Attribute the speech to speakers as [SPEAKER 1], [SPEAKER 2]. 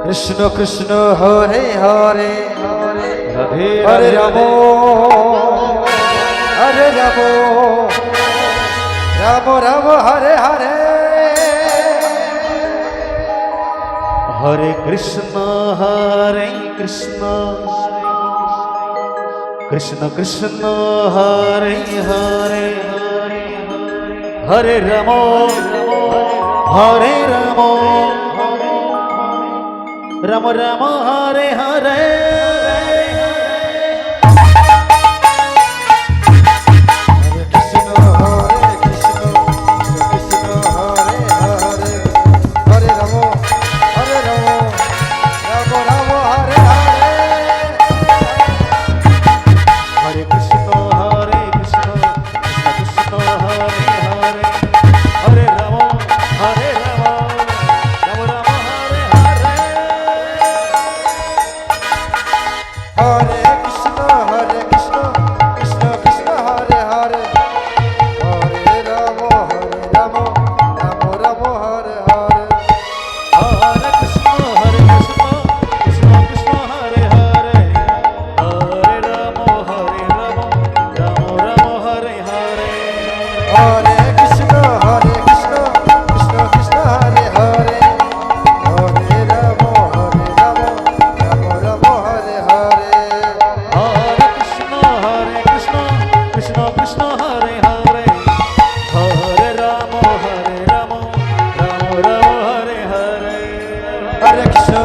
[SPEAKER 1] Krishna Krishna Hare Hare
[SPEAKER 2] Radhe
[SPEAKER 1] Hare
[SPEAKER 2] Radhe
[SPEAKER 1] Ram Hare Ram Ram Ram Hare Hare
[SPEAKER 2] Hare Krishna Krishna Krishna Hare Hare Hare Ram Ram Ram Hare Hare
[SPEAKER 1] Krishna Hare Krishna Krishna Hare Hare Hare Ram Ram Ram Hare Hare
[SPEAKER 2] Hare Krishna Krishna Krishna Hare Hare Hare Ram Ram Ram Hare Hare
[SPEAKER 1] Hare Krishna Krishna Krishna Hare Hare Hare Ram Ram Ram Hare Hare
[SPEAKER 2] Hare Krishna Krishna Krishna Hare Hare Hare Ram Ram Ram Hare Hare
[SPEAKER 1] Hare Krishna Krishna Krishna Hare Hare Hare Ram Ram Ram Hare Hare
[SPEAKER 2] Hare Krishna Krishna Krishna Hare Hare Hare Ram Ram Ram Hare Hare
[SPEAKER 1] Hare Krishna